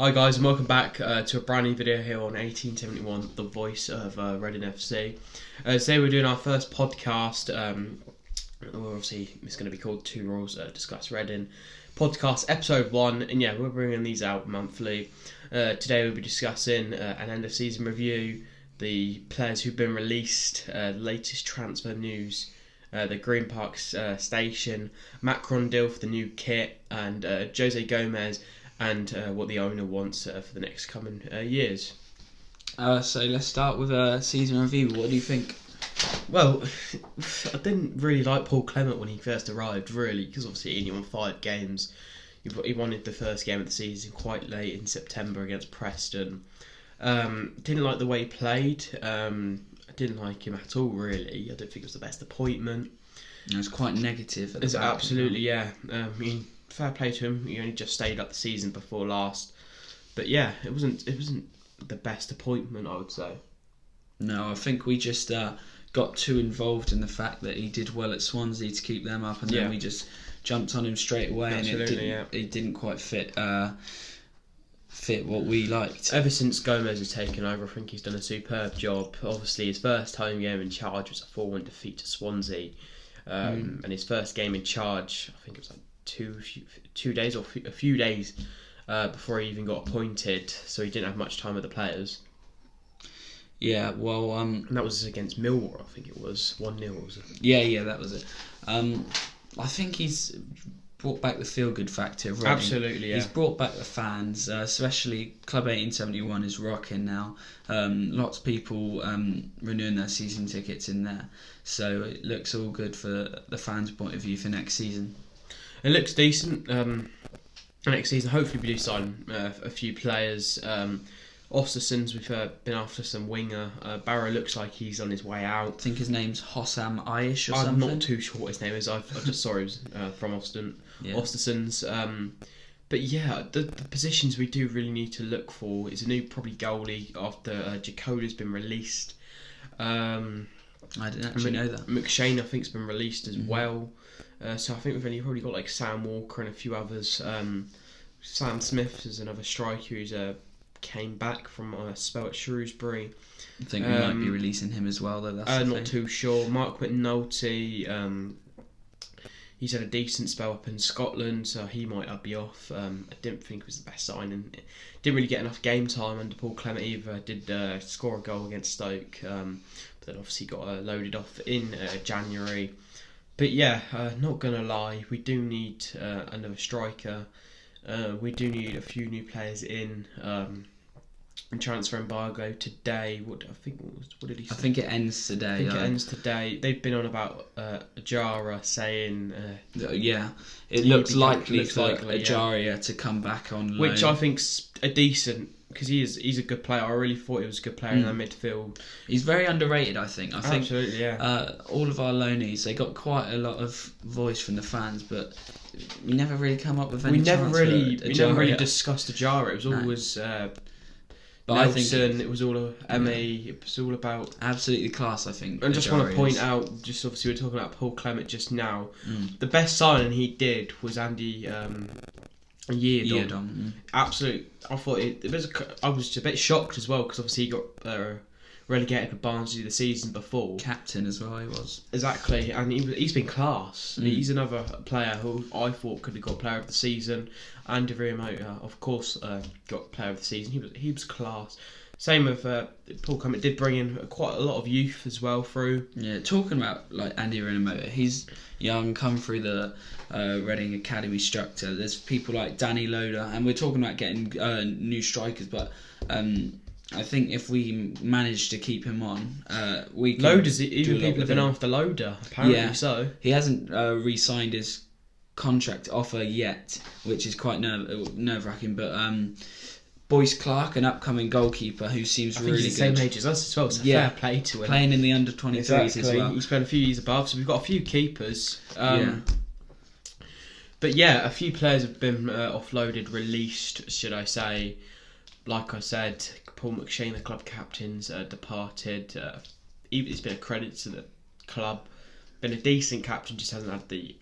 Hi guys, and welcome back to a brand new video here on 1871, the voice of Reading FC. Today we're doing our first podcast. Obviously it's going to be called Two Rules Discuss Reading podcast episode 1, and yeah, we're bringing these out monthly. Today we'll be discussing an end of season review, the players who've been released, the latest transfer news, the Green Park station, Macron deal for the new kit, and Jose Gomez, and what the owner wants for the next coming years. So let's start with a season review. What do you think? Well, I didn't really like Paul Clement when he first arrived, really, because obviously he only won 5 games. He wanted the first game of the season quite late in September against Preston. Didn't like the way he played. I didn't like him at all, really. I don't think it was the best appointment. It was quite negative. At the back, absolutely, yeah. Fair play to him. He only just stayed up the season before last, but yeah, it wasn't the best appointment, I would say. No, I think we just got too involved in the fact that he did well at Swansea to keep them up, and then we just jumped on him straight away, Absolutely, and it didn't quite fit what we liked. Ever since Gomez has taken over, I think he's done a superb job. Obviously, his first home game in charge was a 4-1 defeat to Swansea, and his first game in charge, I think it was like 2 days or a few days before he even got appointed, so he didn't have much time with the players. Yeah, well, and that was against Millwall, I think it was 1-0. Was it? Yeah, that was it. I think he's brought back the feel-good factor. Really. Absolutely, yeah. He's brought back the fans, especially Club 1871 is rocking now. Lots of people renewing their season tickets in there, so it looks all good for the fans' point of view for next season. It looks decent. Next season, hopefully we do sign a few players. Osterson's, we've been after some winger. Barrow looks like he's on his way out. I think his name's Hossam Aish or I'm something. not too sure what his name is. I just saw it was from Osterson's. But yeah, the positions we do really need to look for is a new probably goalie after Jacoda's been released. I didn't actually know that. McShane, I think, has been released as well. So I think we've probably got like Sam Walker and a few others. Sam Smith is another striker who's came back from a spell at Shrewsbury. I think we might be releasing him as well, though. That's not too sure. Mark McNulty, he's had a decent spell up in Scotland, so he might be off. I didn't think it was the best signing. Didn't really get enough game time under Paul Clement either. Did score a goal against Stoke, but then obviously got loaded off in January. But yeah, not gonna lie, we do need another striker. We do need a few new players in. And transfer embargo today. What did he say? I think it ends today. I think it ends today. They've been on about Ajara saying. It looks likely for Ajara to come back on loan, which I think's a decent, because he's a good player. I really thought he was a good player in that midfield. He's very underrated, I think. Absolutely, yeah. All of our loanees, they got quite a lot of voice from the fans, but we never really come up with any. We never really discussed Ajara. It was always. But Nelson, I think it was all it was all about absolutely class, I think. And just want to point out, just obviously we're talking about Paul Clement just now. The best signing he did was Andy Yeardon. Absolutely, I thought I was a bit shocked as well, because obviously he got relegated with Barnsley the season before. Captain as well, he was. Exactly, and he's been class. He's another player who I thought could have got Player of the Season. Andy Riamota, of course, got Player of the Season. He was class. Same with Paul Clement. Did bring in quite a lot of youth as well through. Yeah, talking about like Andy Riamota, he's young, come through the Reading Academy structure. There's people like Danny Loader, and we're talking about getting new strikers, but. I think if we manage to keep him on, we can. Loader's even people have been after Loader. Apparently, so he hasn't re-signed his contract offer yet, which is quite nerve-wracking. But Boyce Clark, an upcoming goalkeeper who seems really he's good. The same age as us as well. So fair play to him. Playing in the under-23s as well. He's been a few years above, so we've got a few keepers. But yeah, a few players have been offloaded, released, should I say. Like I said, Paul McShane, the club captain's departed. It's been a credit to the club. been a decent captain, just hasn't had the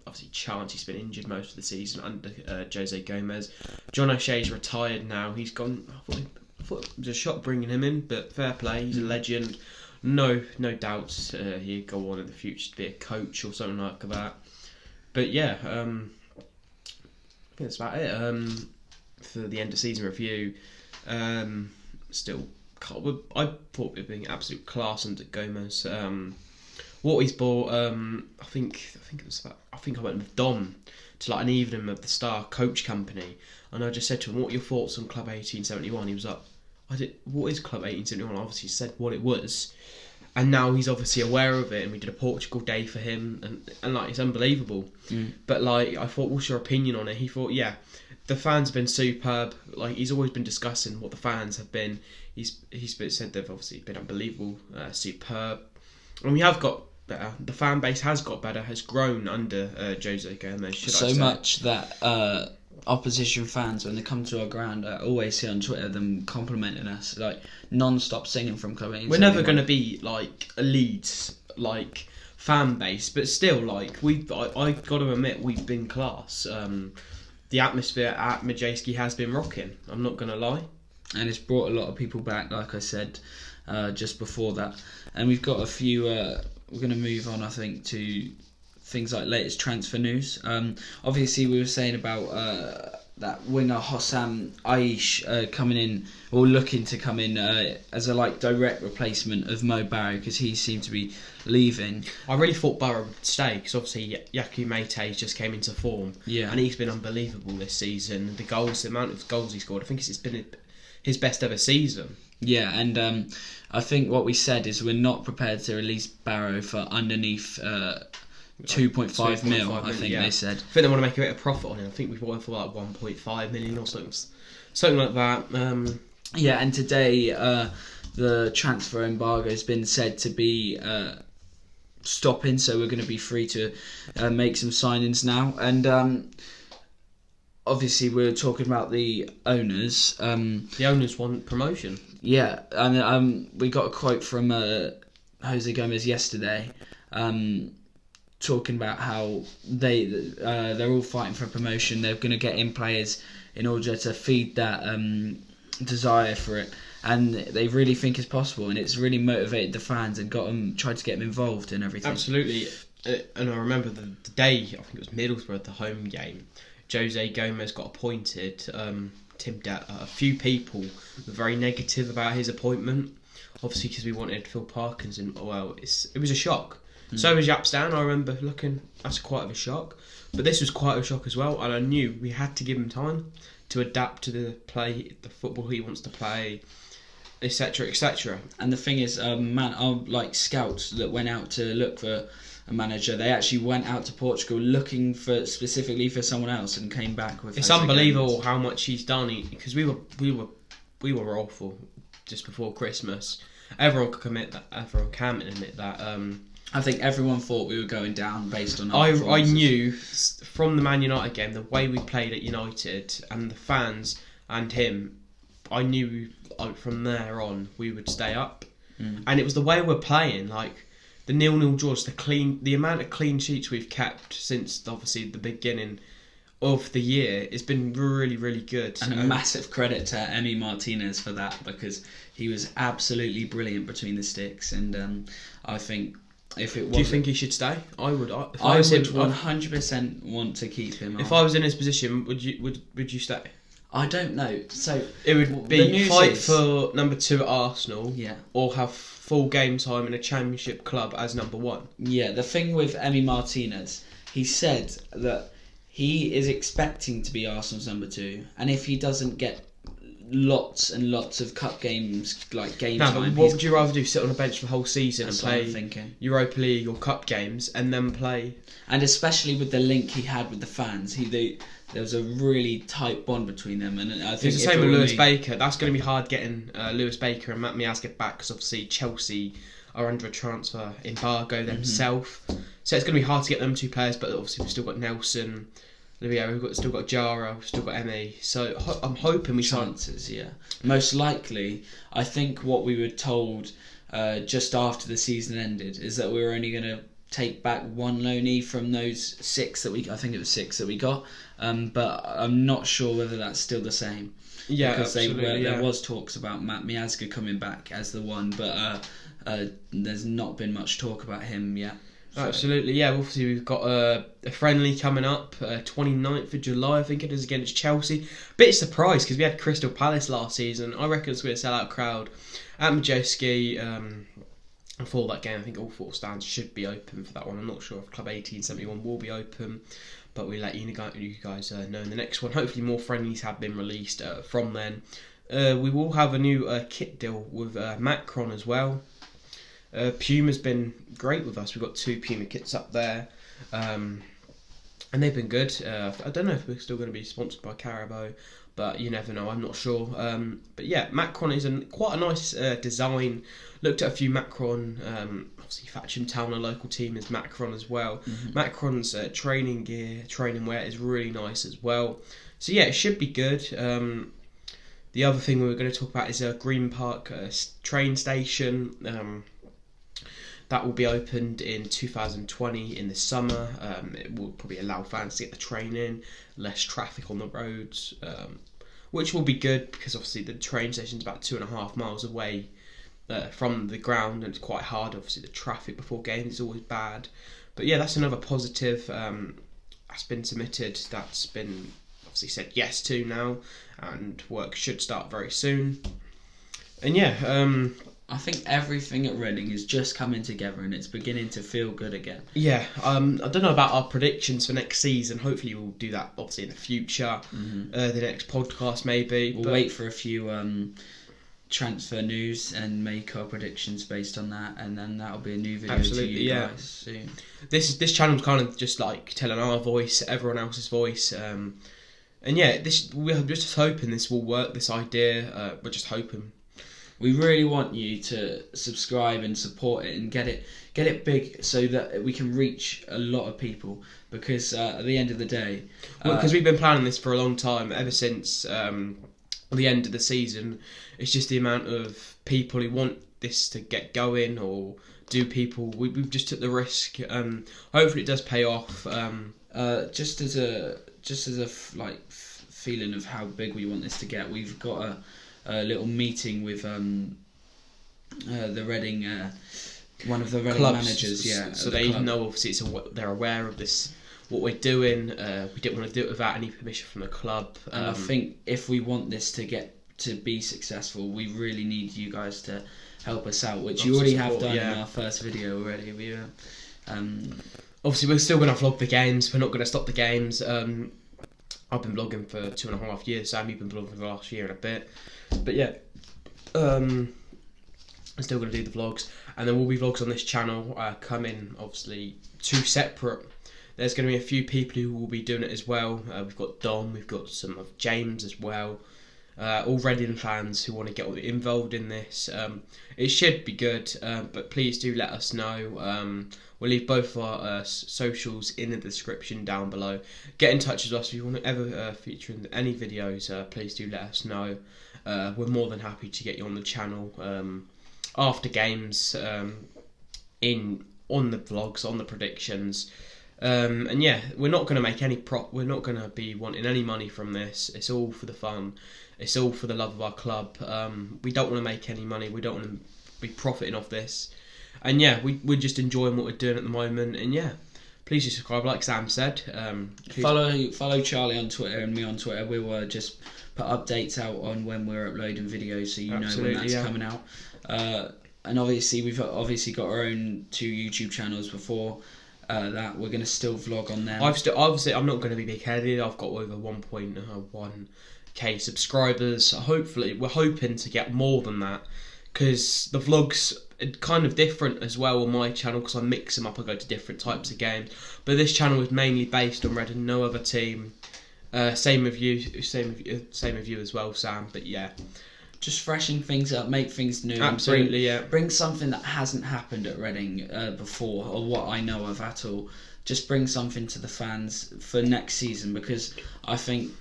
obviously chance. He's been injured most of the season under Jose Gomez. John O'Shea's retired now. He's gone. I thought it was a shock bringing him in, but fair play. He's a legend. No doubts he'd go on in the future to be a coach or something like that. But yeah, I think that's about it for the end of season review. Still, I thought it'd been absolute class under Gomez. What he's bought, I think I went with Dom to like an evening of the Star Coach Company, and I just said to him, "What are your thoughts on Club 1871?" He was like, "What is Club 1871?" I obviously said what it was, and now he's obviously aware of it. And we did a Portugal day for him, and like it's unbelievable. But like I thought, what's your opinion on it? He thought, yeah, the fans have been superb. Like he's always been discussing what the fans have been. He's said they've obviously been unbelievable, superb, and we have got better. The fan base has got better, has grown under Jose Gomez. So much that opposition fans, when they come to our ground, I always see on Twitter them complimenting us, like non-stop singing from Club 1871. We're never going to be like a Leeds like fan base, but still, like I got to admit we've been class. The atmosphere at Madejski has been rocking. I'm not going to lie. And it's brought a lot of people back, like I said just before that. And we've got a few. We're going to move on, I think, to things like latest transfer news. Obviously, we were saying about that winger Hossam Aish coming in, or looking to come in as a like direct replacement of Mo Barrow, because he seemed to be leaving. I really thought Barrow would stay, because obviously Yaku Meite just came into form, and he's been unbelievable this season. The amount of goals he scored, I think it's been his best ever season. Yeah, and I think what we said is we're not prepared to release Barrow for underneath 2.5 mil, I think they said. I think they want to make a bit of profit on him. I think we've bought him for like 1.5 million or something like that. Yeah, and today the transfer embargo has been said to be stopping, so we're going to be free to make some signings now. And obviously we're talking about the owners. The owners want promotion. Yeah, and we got a quote from Jose Gomez yesterday, talking about how they're all fighting for promotion. They're going to get in players in order to feed that desire for it, and they really think it's possible, and it's really motivated the fans and tried to get them involved in everything. Absolutely, and I remember the day, I think it was Middlesbrough, the home game, Jose Gomez got appointed. A few people were very negative about his appointment, obviously because we wanted Phil Parkinson. Well, it was a shock. So was Jaap Stam. I remember looking, that's quite of a shock, but this was quite a shock as well, and I knew we had to give him time to adapt to the football he wants to play, etc, etc. And the thing is, like scouts that went out to look for a manager, they actually went out to Portugal looking specifically for someone else and came back with. It's unbelievable how much he's done, because we were awful just before Christmas. Everyone can admit that. I think everyone thought we were going down based on. I knew from the Man United game, the way we played at United and the fans and him, I knew from there on we would stay up. And it was the way we're playing, like the 0-0 draws, the amount of clean sheets we've kept since obviously the beginning of the year has been really, really good. And a massive credit to Emi Martinez for that, because he was absolutely brilliant between the sticks. And I think if it was, do you think he should stay? I would. I would 100% want to keep him. If I was in his position, would you stay? I don't know. So it would be fight for number 2 at Arsenal, or have full game time in a Championship club as number 1. Yeah, the thing with Emi Martinez, he said that he is expecting to be Arsenal's number 2, and if he doesn't get lots and lots of cup games, like game time, what would you rather do? Sit on a bench for the whole season and play thinking. Europa League or cup games, and then play? And especially with the link he had with the fans, there was a really tight bond between them, and I think it's the same with Lewis Baker. That's going to be hard getting Lewis Baker and Matt Miazga back, because obviously Chelsea are under a transfer embargo themselves, so it's going to be hard to get them 2 players. But obviously we've still got Nelson, Livio, we've still got Jara, we've still got Emi, so I'm hoping we chances. Yeah, most likely. I think what we were told just after the season ended is that we were only going to take back one loanee from those I think it was six that we got, but I'm not sure whether that's still the same. Yeah, because absolutely, there was talks about Matt Miazga coming back as the one, but there's not been much talk about him yet. So. Absolutely, yeah. Obviously, we've got a friendly coming up, 29th of July, I think it is, against Chelsea. Bit surprised because we had Crystal Palace last season. I reckon it's going to sell out crowd at Madejski. For that game, I think all 4 stands should be open for that one. I'm not sure if Club 1871 will be open, but we'll let you guys know in the next one. Hopefully, more friendlies have been released from then. We will have a new kit deal with Macron as well. Puma's been great with us. We've got 2 Puma kits up there, and they've been good. I don't know if we're still going to be sponsored by Carabao, but you never know. I'm not sure. But yeah, Macron is quite a nice design. Looked at a few Macron. Obviously, Fatcham Town, a local team, is Macron as well. Mm-hmm. Macron's training gear, training wear is really nice as well. So yeah, it should be good. The other thing we were going to talk about is Green Park train station. That will be opened in 2020 in the summer. It will probably allow fans to get the train in, less traffic on the roads, which will be good because obviously the train station is about 2.5 miles away from the ground, and it's quite hard. Obviously, the traffic before games is always bad. But yeah, that's another positive that's been submitted. That's been obviously said yes to now, and work should start very soon. And yeah, I think everything at Reading is just coming together and it's beginning to feel good again. Yeah, I don't know about our predictions for next season. Hopefully we'll do that obviously in the future. The next podcast maybe. We'll wait for a few transfer news and make our predictions based on that, and then that'll be a new video to you guys soon. This channel's kind of just like telling our voice, everyone else's voice. And yeah, we're just hoping this will work, this idea. We're just hoping. We really want you to subscribe and support it and get it big so that we can reach a lot of people, because at the end of the day... Because we've been planning this for a long time, ever since the end of the season. It's just the amount of people who want this to get going, or we've just took the risk. Hopefully it does pay off. Just as a feeling of how big we want this to get, we've got a little meeting with the Reading, one of the Reading clubs, managers. Yeah, so they know obviously they're aware of this, what we're doing. We didn't want to do it without any permission from the club. And I think if we want this to be successful, we really need you guys to help us out, which you already have done in our first video already. We obviously we're still going to vlog the games. We're not going to stop the games. I've been vlogging for 2.5 years. Sam, you've been vlogging for the last year and a bit. But yeah, I'm still going to do the vlogs, and there will be vlogs on this channel coming. Obviously, 2 separate. There's going to be a few people who will be doing it as well. We've got Dom, we've got some of James as well. All Reading fans who want to get involved in this. It should be good, but please do let us know. We'll leave both of our socials in the description down below. Get in touch with us if you want to ever feature in any videos. Please do let us know. We're more than happy to get you on the channel after games, on the vlogs, on the predictions. And yeah, we're not going to make any we're not going to be wanting any money from this. It's all for the fun. It's all for the love of our club. We don't want to make any money. We don't want to be profiting off this. And yeah, we're just enjoying what we're doing at the moment. And yeah, please subscribe, like Sam said. Follow Charlie on Twitter and me on Twitter. We will just put updates out on when we're uploading videos, so you know when that's coming out. And obviously we've got our own 2 YouTube channels before that. We're going to still vlog on them. Obviously I'm not going to be big-headed. I've got over 1.1k subscribers. Hopefully, we're hoping to get more than that, because the vlogs are kind of different as well on my channel, because I mix them up. I go to different types of games, but this channel is mainly based on Reading, no other team. Same with you as well, Sam. But yeah, just freshen things up, make things new. Absolutely, bring something that hasn't happened at Reading before, or what I know of at all. Just bring something to the fans for next season, because I think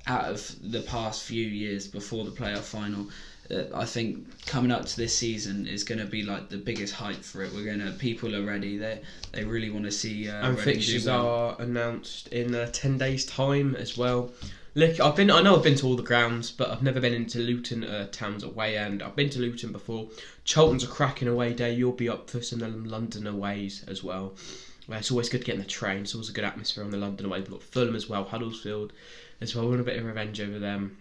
out of the past few years before the playoff final, I think coming up to this season is going to be like the biggest hype for it. People are ready. They really want to see. And Reading fixtures do well. are announced in 10 days' time as well. Look, I know I've been to all the grounds, but I've never been into Luton Town's away end. I've been to Luton before. Charlton's a cracking away day. You'll be up for some London aways as well. It's always good to get in the train. It's always a good atmosphere on the London away. We've got Fulham as well, Huddersfield as well. We want a bit of revenge over them.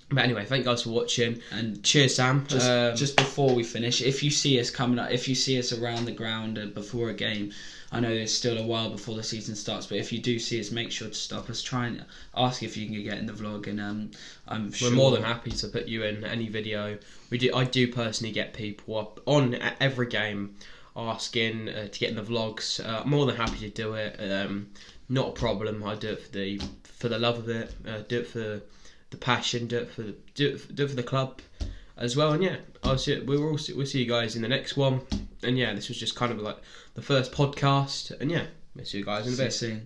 But anyway, thank you guys for watching. And cheers, Sam. Just before we finish, if you see us coming up, if you see us around the ground before a game, I know there's still a while before the season starts, but if you do see us, make sure to stop us. Try and ask if you can get in the vlog, and I'm sure we're more than happy to put you in any video. I do personally get people up on every game asking to get in the vlogs. I'm more than happy to do it. Not a problem. I do it for the love of it. Do it for the passion. Do it for the club as well. And yeah, we'll see you guys in the next one. And yeah, this was just kind of like the first podcast. And yeah, we'll see you guys in a bit. See you soon.